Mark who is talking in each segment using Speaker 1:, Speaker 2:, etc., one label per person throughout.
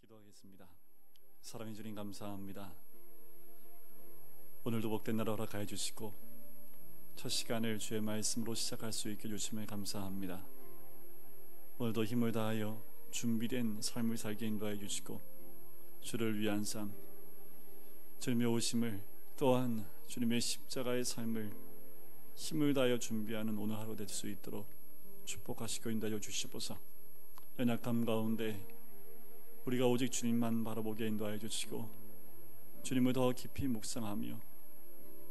Speaker 1: 기도하겠습니다. 사랑해 주님 감사합니다. 오늘도 복된 날 허락하여 주시고 첫 시간을 주의 말씀으로 시작할 수 있게 해주심을 감사합니다. 오늘도 힘을 다하여 준비된 삶을 살게 인도하여 주시고 주를 위한 삶, 주님의 오심을 또한 주님의 십자가의 삶을 힘을 다하여 준비하는 오늘 하루 될 수 있도록 축복하시고 인도하여 주시옵소서. 연약함 가운데 우리가 오직 주님만 바라보게 인도하여 주시고 주님을 더 깊이 묵상하며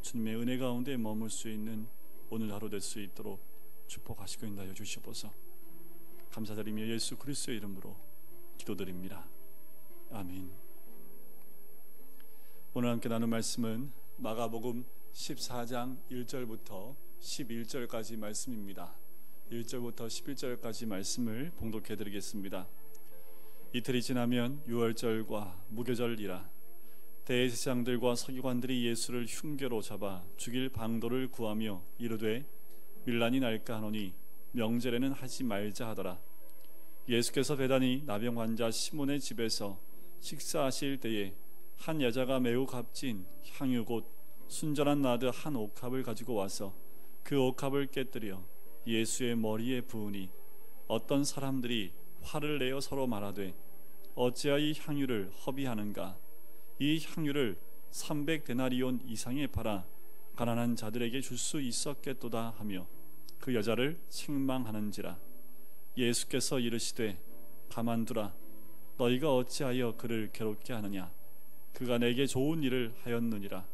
Speaker 1: 주님의 은혜 가운데 머물 수 있는 오늘 하루 될 수 있도록 축복하시고 인도하여 주시옵소서. 감사드리며 예수 그리스도의 이름으로 기도드립니다. 아멘. 오늘 함께 나눌 말씀은 마가복음 14장 1절부터 11절까지 말씀입니다. 1절부터 11절까지 말씀을 봉독해 드리겠습니다. 이틀이 지나면 유월절과 무교절이라 대제사장들과 서기관들이 예수를 흉계로 잡아 죽일 방도를 구하며 이르되 밀란이 날까 하노니 명절에는 하지 말자 하더라. 예수께서 배단이 나병 환자 시몬의 집에서 식사하실 때에 한 여자가 매우 값진 향유 곧 순전한 나드 한 옥합을 가지고 와서 그 옥합을 깨뜨려 예수의 머리에 부으니 어떤 사람들이 화를 내어 서로 말하되 어찌하여 이 향유를 허비하는가? 이 향유를 300데나리온 이상에 팔아 가난한 자들에게 줄 수 있었겠도다 하며 그 여자를 책망하는지라. 예수께서 이르시되 가만두라. 너희가 어찌하여 그를 괴롭게 하느냐? 그가 내게 좋은 일을 하였느니라.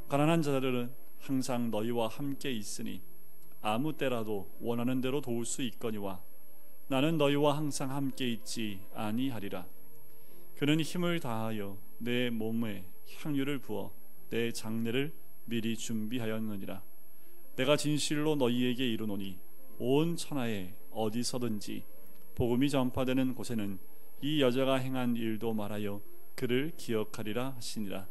Speaker 1: 가난한 자들은 항상 너희와 함께 있으니 아무 때라도 원하는 대로 도울 수 있거니와 나는 너희와 항상 함께 있지 아니하리라. 그는 힘을 다하여 내 몸에 향유를 부어 내 장례를 미리 준비하였느니라. 내가 진실로 너희에게 이르노니 온 천하에 어디서든지 복음이 전파되는 곳에는 이 여자가 행한 일도 말하여 그를 기억하리라 하시니라.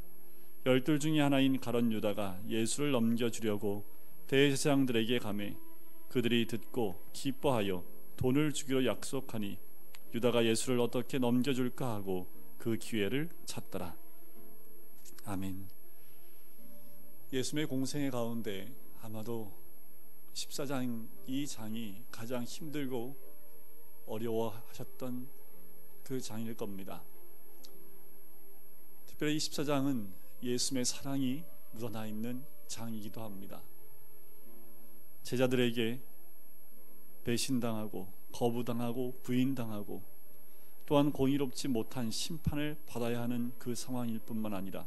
Speaker 1: 열둘 중에 하나인 가룟 유다가 예수를 넘겨주려고 대제사장들에게 가매 그들이 듣고 기뻐하여 돈을 주기로 약속하니 유다가 예수를 어떻게 넘겨줄까 하고 그 기회를 찾더라. 아멘. 예수님의 공생의 가운데 아마도 14장 이 장이 가장 힘들고 어려워하셨던 그 장일 겁니다. 특별히 이 14장은 예수님의 사랑이 묻어나 있는 장이기도 합니다. 제자들에게 배신당하고 거부당하고 부인당하고 또한 공의롭지 못한 심판을 받아야 하는 그 상황일 뿐만 아니라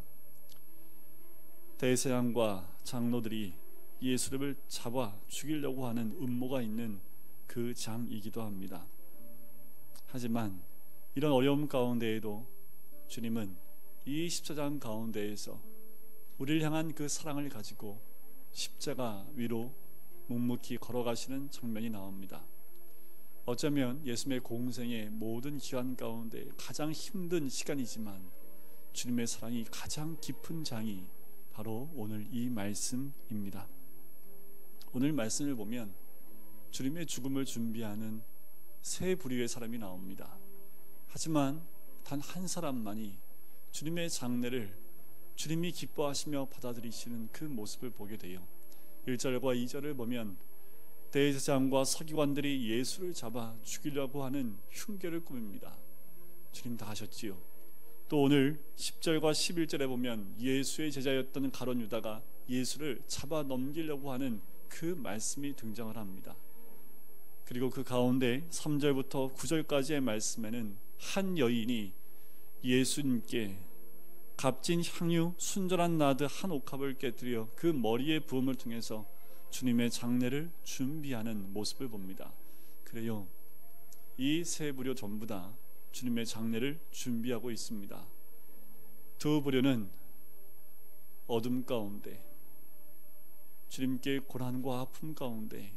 Speaker 1: 대제사장과 장로들이 예수를 잡아 죽이려고 하는 음모가 있는 그 장이기도 합니다. 하지만 이런 어려움 가운데에도 주님은 이 십자장 가운데에서 우리를 향한 그 사랑을 가지고 십자가 위로 묵묵히 걸어가시는 장면이 나옵니다. 어쩌면 예수님의 공생의 모든 기간 가운데 가장 힘든 시간이지만 주님의 사랑이 가장 깊은 장이 바로 오늘 이 말씀입니다. 오늘 말씀을 보면 주님의 죽음을 준비하는 세 부류의 사람이 나옵니다. 하지만 단 한 사람만이 주님의 장례를 주님이 기뻐하시며 받아들이시는 그 모습을 보게 돼요. 1절과 2절을 보면 대제사장과 서기관들이 예수를 잡아 죽이려고 하는 흉계를 꾸밉니다. 주님 다 하셨지요. 또 오늘 10절과 11절에 보면 예수의 제자였던 가룟 유다가 예수를 잡아 넘기려고 하는 그 말씀이 등장을 합니다. 그리고 그 가운데 3절부터 9절까지의 말씀에는 한 여인이 예수님께 값진 향유 순전한 나드 한 옥합을 깨뜨려 그 머리에 부음을 통해서 주님의 장례를 준비하는 모습을 봅니다. 그래요, 이 세 부류 전부 다 주님의 장례를 준비하고 있습니다. 두 부류는 어둠 가운데 주님께 고난과 아픔 가운데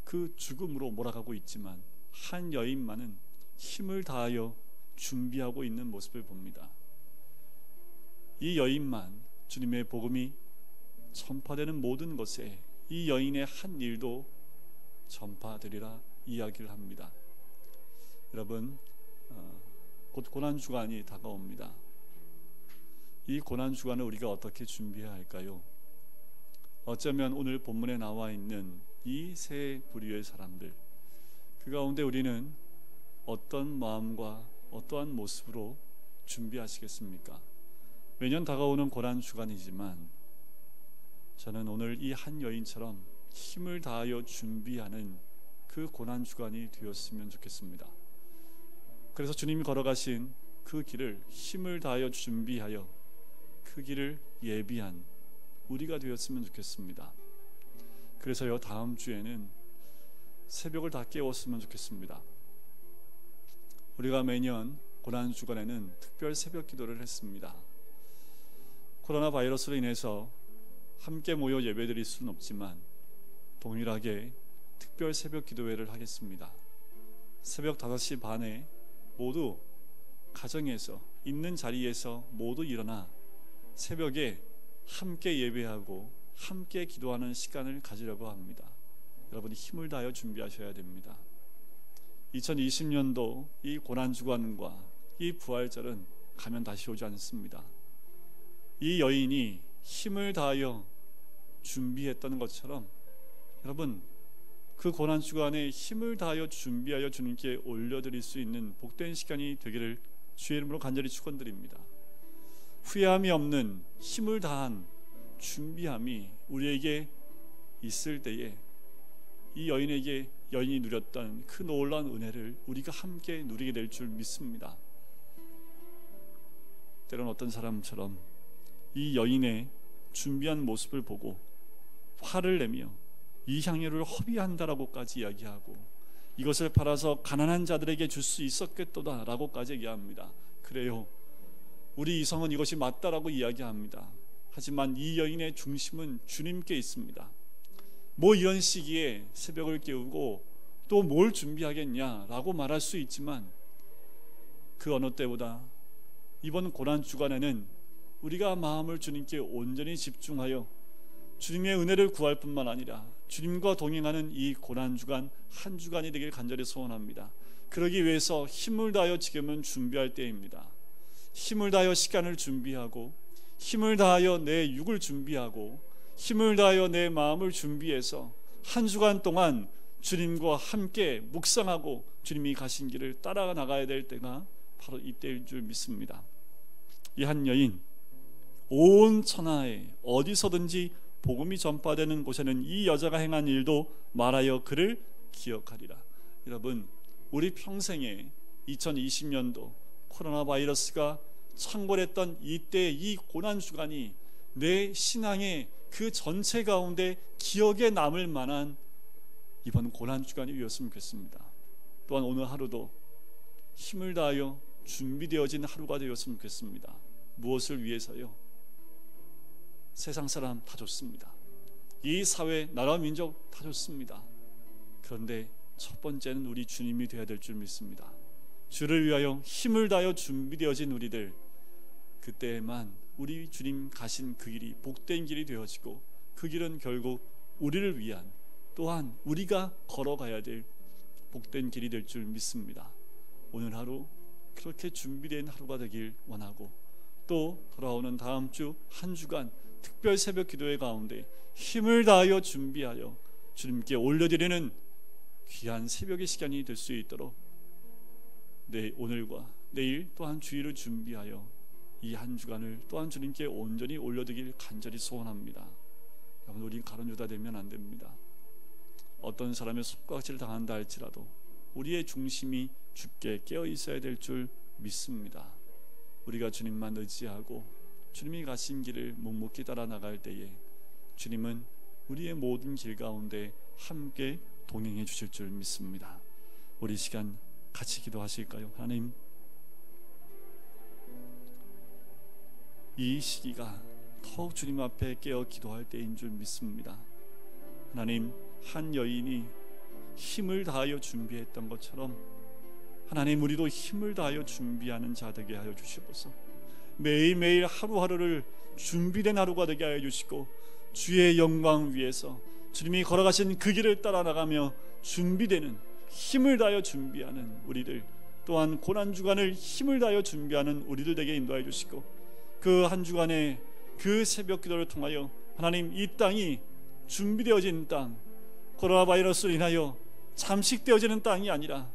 Speaker 1: 그 죽음으로 몰아가고 있지만 한 여인만은 힘을 다하여 준비하고 있는 모습을 봅니다. 이 여인만 주님의 복음이 전파되는 모든 것에 이 여인의 한 일도 전파되리라 이야기를 합니다. 여러분, 곧 고난주간이 다가옵니다. 이 고난주간을 우리가 어떻게 준비해야 할까요? 어쩌면 오늘 본문에 나와 있는 이 세 부류의 사람들, 그 가운데 우리는 어떤 마음과 어떠한 모습으로 준비하시겠습니까? 매년 다가오는 고난주간이지만 저는 오늘 이 한 여인처럼 힘을 다하여 준비하는 그 고난주간이 되었으면 좋겠습니다. 그래서 주님이 걸어가신 그 길을 힘을 다하여 준비하여 그 길을 예비한 우리가 되었으면 좋겠습니다. 그래서요, 다음 주에는 새벽을 다 깨웠으면 좋겠습니다. 우리가 매년 고난주간에는 특별 새벽 기도를 했습니다. 코로나 바이러스로 인해서 함께 모여 예배드릴 수는 없지만 동일하게 특별 새벽 기도회를 하겠습니다. 새벽 5시 반에 모두 가정에서 있는 자리에서 모두 일어나 새벽에 함께 예배하고 함께 기도하는 시간을 가지려고 합니다. 여러분이 힘을 다하여 준비하셔야 됩니다. 2020년도 이 고난주간과 이 부활절은 가면 다시 오지 않습니다. 이 여인이 힘을 다하여 준비했던 것처럼 여러분, 그 고난주간에 힘을 다하여 준비하여 주님께 올려드릴 수 있는 복된 시간이 되기를 주의 이름으로 간절히 축원드립니다. 후회함이 없는 힘을 다한 준비함이 우리에게 있을 때에 이 여인이 누렸던 그 놀라운 은혜를 우리가 함께 누리게 될 줄 믿습니다. 때론 어떤 사람처럼 이 여인의 준비한 모습을 보고 화를 내며 이 향유를 허비한다라고까지 이야기하고 이것을 팔아서 가난한 자들에게 줄 수 있었겠도다 라고까지 얘기합니다. 그래요, 우리 이성은 이것이 맞다라고 이야기합니다. 하지만 이 여인의 중심은 주님께 있습니다. 뭐 이런 시기에 새벽을 깨우고 또 뭘 준비하겠냐라고 말할 수 있지만 그 어느 때보다 이번 고난주간에는 우리가 마음을 주님께 온전히 집중하여 주님의 은혜를 구할 뿐만 아니라 주님과 동행하는 이 고난주간 한 주간이 되길 간절히 소원합니다. 그러기 위해서 힘을 다하여 지금은 준비할 때입니다. 힘을 다하여 시간을 준비하고 힘을 다하여 내 육을 준비하고 힘을 다하여 내 마음을 준비해서 한 주간 동안 주님과 함께 묵상하고 주님이 가신 길을 따라 나가야 될 때가 바로 이때일 줄 믿습니다. 이 한 여인, 온 천하에 어디서든지 복음이 전파되는 곳에는 이 여자가 행한 일도 말하여 그를 기억하리라. 여러분, 우리 평생에 2020년도 코로나 바이러스가 창궐했던 이때의 이 고난주간이 내 신앙의 그 전체 가운데 기억에 남을 만한 이번 고난주간이 되었으면 좋겠습니다. 또한 오늘 하루도 힘을 다하여 준비되어진 하루가 되었으면 좋겠습니다. 무엇을 위해서요? 세상 사람 다 좋습니다. 이 사회, 나라, 민족 다 좋습니다. 그런데 첫 번째는 우리 주님이 되어야 될 줄 믿습니다. 주를 위하여 힘을 다하여 준비되어진 우리들, 그때에만 우리 주님 가신 그 길이 복된 길이 되어지고 그 길은 결국 우리를 위한, 또한 우리가 걸어가야 될 복된 길이 될 줄 믿습니다. 오늘 하루 그렇게 준비된 하루가 되길 원하고, 또 돌아오는 다음 주 한 주간 특별 새벽 기도회 가운데 힘을 다하여 준비하여 주님께 올려드리는 귀한 새벽의 시간이 될 수 있도록 오늘과 내일 또한 주일을 준비하여 이 한 주간을 또한 주님께 온전히 올려드리길 간절히 소원합니다. 여러분, 우리 가론유다 되면 안 됩니다. 어떤 사람의 손가락질 당한다 할지라도 우리의 중심이 주께 깨어 있어야 될 줄 믿습니다. 우리가 주님만 의지하고 주님이 가신 길을 묵묵히 따라 나갈 때에 주님은 우리의 모든 길 가운데 함께 동행해 주실 줄 믿습니다. 우리 시간 같이 기도하실까요? 하나님, 이 시기가 더욱 주님 앞에 깨어 기도할 때인 줄 믿습니다. 하나님, 한 여인이 힘을 다하여 준비했던 것처럼 하나님, 우리도 힘을 다하여 준비하는 자 되게 하여 주시옵소서. 매일매일 하루하루를 준비된 하루가 되게 하여 주시고 주의 영광 위에서 주님이 걸어가신 그 길을 따라 나가며 준비되는, 힘을 다하여 준비하는 우리들 또한 고난 주간을 힘을 다하여 준비하는 우리들 되게 인도하여 주시고, 그 한 주간에 그 새벽 기도를 통하여 하나님, 이 땅이 준비되어진 땅, 코로나 바이러스로 인하여 잠식되어지는 땅이 아니라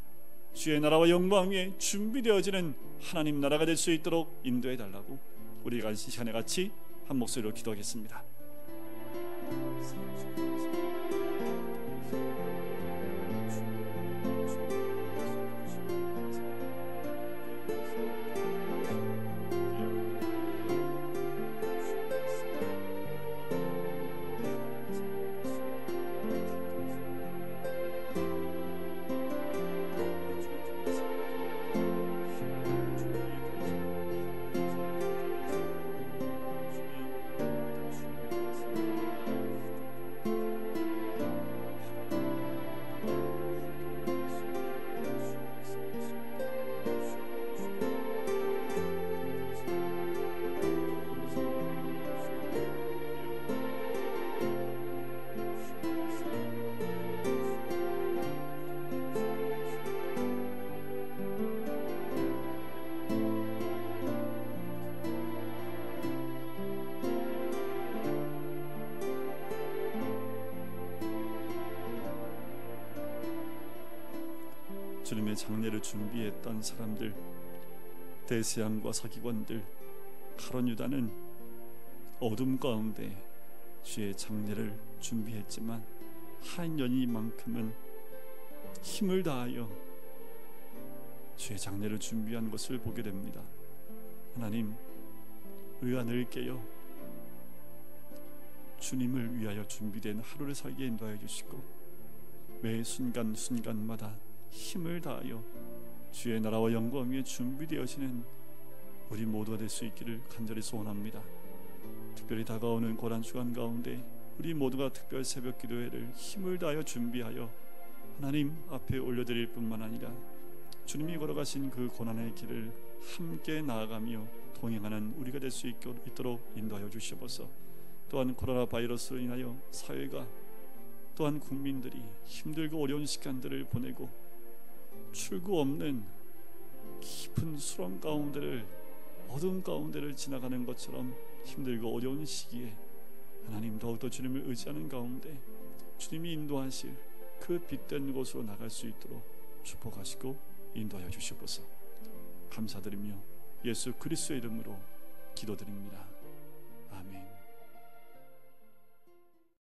Speaker 1: 주의 나라와 영광 위에 준비되어지는 하나님 나라가 될 수 있도록 인도해 달라고 우리가 이 시간에 같이 한 목소리로 기도하겠습니다. 주님의 장례를 준비했던 사람들, 대세양과 서기관들, 가룟 유다는 어둠 가운데 주의 장례를 준비했지만 한 연인만큼은 힘을 다하여 주의 장례를 준비한 것을 보게 됩니다. 하나님, 의안을 깨어 주님을 위하여 준비된 하루를 살게 인도하여 주시고, 매 순간순간마다 힘을 다하여 주의 나라와 영광 위에 준비되어지는 우리 모두가 될 수 있기를 간절히 소원합니다. 특별히 다가오는 고난 주간 가운데 우리 모두가 특별 새벽 기도회를 힘을 다하여 준비하여 하나님 앞에 올려드릴 뿐만 아니라 주님이 걸어가신 그 고난의 길을 함께 나아가며 동행하는 우리가 될 수 있도록 인도하여 주시옵소서. 또한 코로나 바이러스로 인하여 사회가, 또한 국민들이 힘들고 어려운 시간들을 보내고 출구 없는 깊은 수렁 가운데를, 어둠 가운데를 지나가는 것처럼 힘들고 어려운 시기에 하나님, 더욱더 주님을 의지하는 가운데 주님이 인도하실 그 빛된 곳으로 나갈 수 있도록 축복하시고 인도하여 주시옵소서. 감사드리며 예수 그리스도의 이름으로 기도드립니다. 아멘.